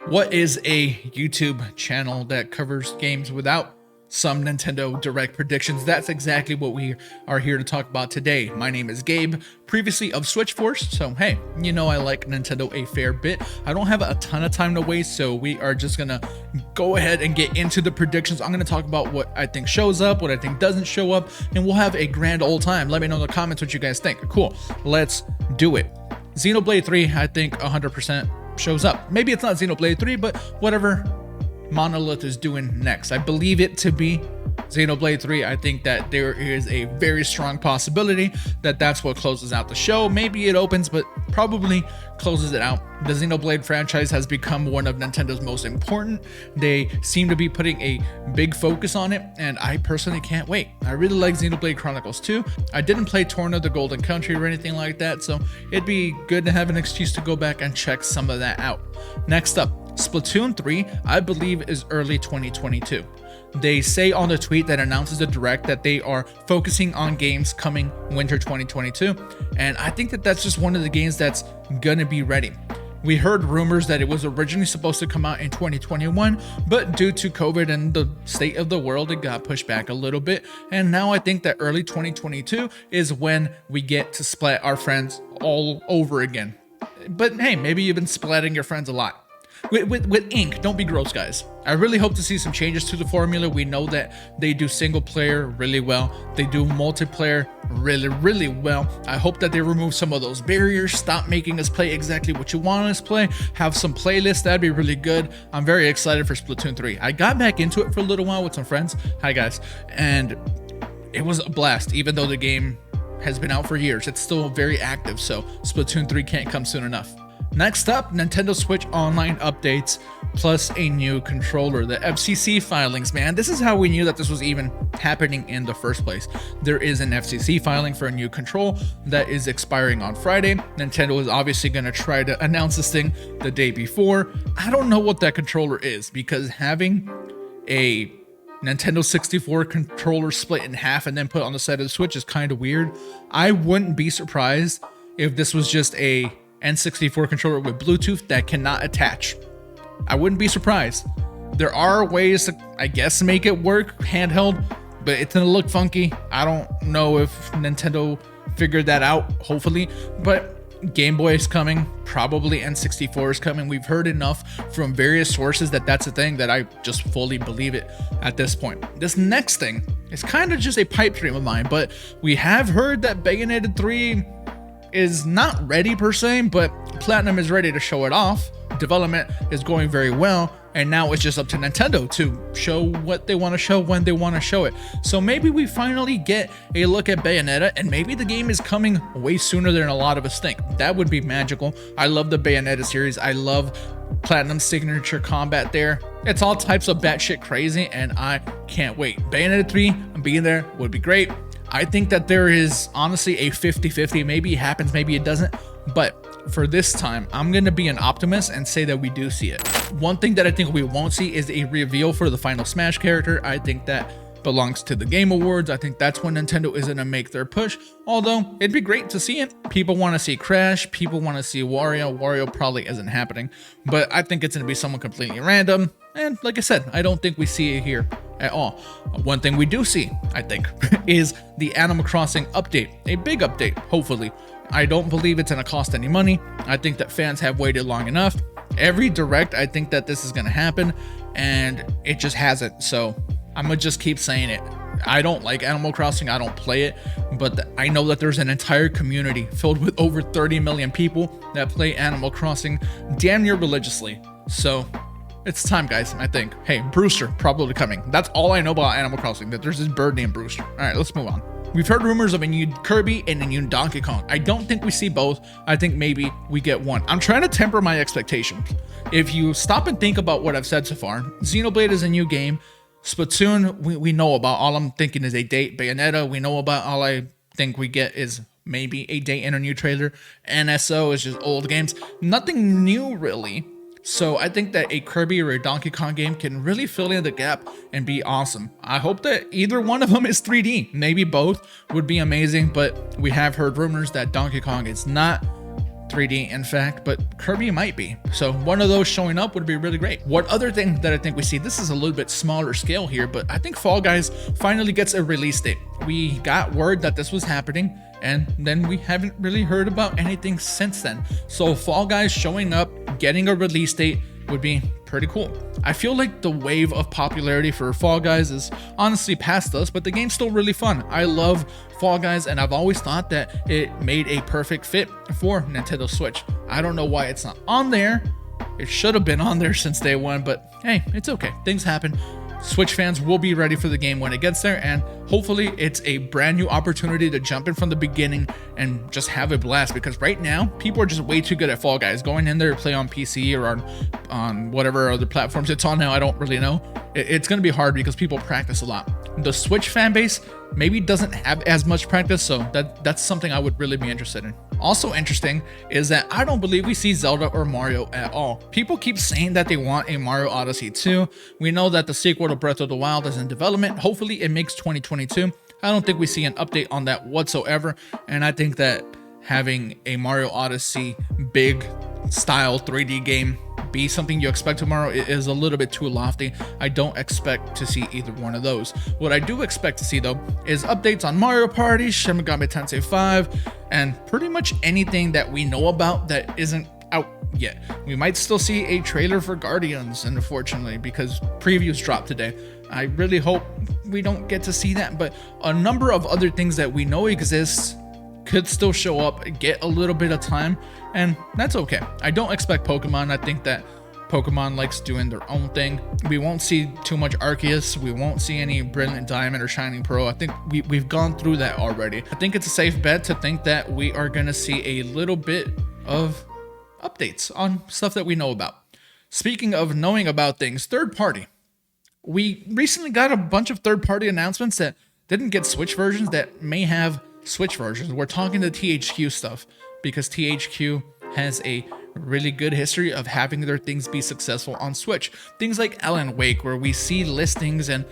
What is a YouTube channel that covers games without some Nintendo Direct predictions? That's exactly what we are here to talk about today. My name is Gabe, previously of Switch Force. So hey, you know I like Nintendo a fair bit. I don't have a ton of time to waste, so we are just gonna go ahead and get into the predictions. I'm gonna talk about what I think shows up, what I think doesn't show up, and we'll have a grand old time. Let me know in the comments what you guys think. Cool, let's do it. Xenoblade 3, I think 100% shows up. Maybe it's not Xenoblade 3, but whatever Monolith is doing next, I believe it to be Xenoblade 3. I think that there is a very strong possibility that that's what closes out the show. Maybe it opens, but probably closes it out. The Xenoblade franchise has become one of Nintendo's most important. They seem to be putting a big focus on it, and I personally can't wait. I really like Xenoblade Chronicles 2. I didn't play Torn of the Golden Country or anything like that, so it'd be good to have an excuse to go back and check some of that out. Next up, Splatoon 3, I believe, is early 2022. They say on the tweet that announces the direct that they are focusing on games coming winter 2022, and I think that that's just one of the games that's gonna be ready. We heard rumors that it was originally supposed to come out in 2021, but due to COVID and the state of the world, it got pushed back a little bit, and now I think that early 2022 is when we get to splat our friends all over again. But hey, maybe you've been splatting your friends a lot. With ink, don't be gross, guys. I really hope to see some changes to the formula. We know that they do single player really well. They do multiplayer really well. I hope that they remove some of those barriers, stop making us play exactly what you want us to play, have some playlists. That'd be really good. I'm very excited for Splatoon 3. I got back into it for a little while with some friends. Hi guys. And it was a blast, even though the game has been out for years. It's still very active, so Splatoon 3 can't come soon enough. Next up, Nintendo Switch Online updates plus a new controller. The FCC filings, man, this is how we knew that this was even happening in the first place. There is an FCC filing for a new control that is expiring on Friday. Nintendo is obviously going to try to announce this thing the day before. I don't know what that controller is, because having a Nintendo 64 controller split in half and then put on the side of the Switch is kind of weird. I wouldn't be surprised if this was just a N64 controller with Bluetooth that cannot attach. I wouldn't be surprised. There are ways to, I guess, make it work handheld, but it's gonna look funky. I don't know if Nintendo figured that out, hopefully, but Game Boy is coming, probably N64 is coming. We've heard enough from various sources that that's a thing that I just fully believe it at this point. This next thing is kind of just a pipe dream of mine, but we have heard that Bayonetta 3 is not ready per se, but Platinum is ready to show it off. Development is going very well, and now it's just up to Nintendo to show what they want to show when they want to show it. So maybe we finally get a look at Bayonetta, and maybe the game is coming way sooner than a lot of us think. That would be magical. I love the Bayonetta series. I love Platinum's signature combat there. It's all types of batshit crazy, and I can't wait. Bayonetta 3 being there would be great. I think that there is honestly a 50-50. Maybe it happens, maybe it doesn't. But for this time, I'm going to be an optimist and say that we do see it. One thing that I think we won't see is a reveal for the final Smash character. I think that belongs to the Game Awards. I think that's when Nintendo is going to make their push. Although, it'd be great to see it. People want to see Crash. People want to see Wario. Wario probably isn't happening. But I think it's going to be someone completely random. And like I said, I don't think we see it here at all. One thing we do see, I think, is the Animal Crossing update. A big update, hopefully. I don't believe it's going to cost any money. I think that fans have waited long enough. Every direct, I think that this is going to happen, and it just hasn't. So I'm going to just keep saying it. I don't like Animal Crossing. I don't play it, but I know that there's an entire community filled with over 30 million people that play Animal Crossing damn near religiously. So it's time, guys, I think. Hey, Brewster, probably coming. That's all I know about Animal Crossing, that there's this bird named Brewster. All right, let's move on. We've heard rumors of a new Kirby and a new Donkey Kong. I don't think we see both. I think maybe we get one. I'm trying to temper my expectations. If you stop and think about what I've said so far, Xenoblade is a new game. Splatoon, we know about. All I'm thinking is a date. Bayonetta, we know about. All I think we get is maybe a date and a new trailer. NSO is just old games. Nothing new, really. So I think that a Kirby or a Donkey Kong game can really fill in the gap and be awesome. I hope that either one of them is 3D. Maybe both would be amazing, but we have heard rumors that Donkey Kong is not 3D in fact, but Kirby might be. So one of those showing up would be really great. What other thing that I think we see, this is a little bit smaller scale here, but I think Fall Guys finally gets a release date. We got word that this was happening, and then we haven't really heard about anything since then. So Fall Guys showing up, getting a release date would be pretty cool. I feel like the wave of popularity for Fall Guys is honestly past us, but the game's still really fun. I love Fall Guys, and I've always thought that it made a perfect fit for Nintendo Switch. I don't know why it's not on there. It should have been on there since day one, but hey, it's okay. Things happen. Switch fans will be ready for the game when it gets there, and hopefully it's a brand new opportunity to jump in from the beginning and just have a blast, because right now people are just way too good at Fall Guys. Going in there to play on PC or on whatever other platforms it's on now, I don't really know. It's going to be hard because people practice a lot. The Switch fan base maybe doesn't have as much practice, so that's something I would really be interested in. Also interesting is that I don't believe we see Zelda or Mario at all. People keep saying that they want a Mario Odyssey 2. We know that the sequel to Breath of the Wild is in development. Hopefully it makes 2022. I don't think we see an update on that whatsoever, and I think that having a Mario Odyssey big style 3D game be something you expect tomorrow is a little bit too lofty. I don't expect to see either one of those. What I do expect to see though is updates on Mario Party, Shin Megami Tensei 5, and pretty much anything that we know about that isn't out yet. We might still see a trailer for Guardians, unfortunately, because previews dropped today. I really hope we don't get to see that, but a number of other things that we know exist could still show up, get a little bit of time, and that's okay. I don't expect Pokemon. I think that Pokemon likes doing their own thing. We won't see too much Arceus. We won't see any Brilliant Diamond or Shining Pearl. I think we've gone through that already. I think it's a safe bet to think that we are gonna see a little bit of updates on stuff that we know about. Speaking of knowing about things, third party. We recently got a bunch of third party announcements that didn't get Switch versions that may have Switch versions. We're talking the THQ stuff because THQ has a really good history of having their things be successful on Switch. Things like Alan Wake, where we see listings and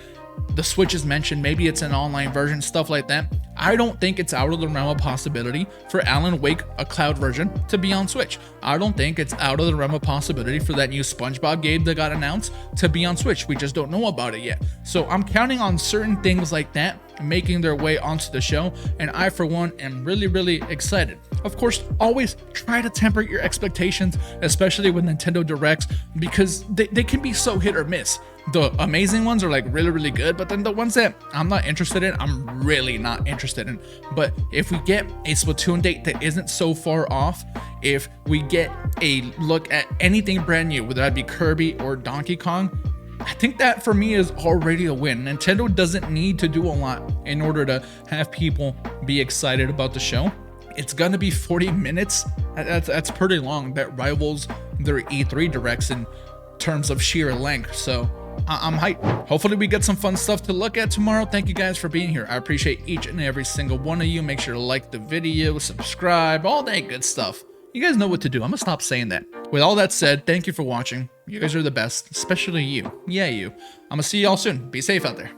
the Switch is mentioned, maybe it's an online version, stuff like that. I don't think it's out of the realm of possibility for Alan Wake, a cloud version, to be on Switch. I don't think it's out of the realm of possibility for that new SpongeBob game that got announced to be on Switch. We just don't know about it yet. So I'm counting on certain things like that making their way onto the show, and I for one am really excited. Of course, always try to temper your expectations, especially with Nintendo Directs, because they can be so hit or miss. The amazing ones are like really good, but then the ones that I'm not interested in, I'm really not interested in. But if we get a Splatoon date that isn't so far off, if we get a look at anything brand new, whether that be Kirby or Donkey Kong, I think that for me is already a win. Nintendo doesn't need to do a lot in order to have people be excited about the show. It's gonna be 40 minutes. That's pretty long. That rivals their E3 directs in terms of sheer length. So I'm hyped. Hopefully we get some fun stuff to look at tomorrow. Thank you guys for being here. I appreciate each and every single one of you. Make sure to like the video, subscribe, all that good stuff. You guys know what to do. I'm gonna stop saying that. With all that said, thank you for watching. You guys are the best, especially you. Yeah, you. I'm gonna see y'all soon. Be safe out there.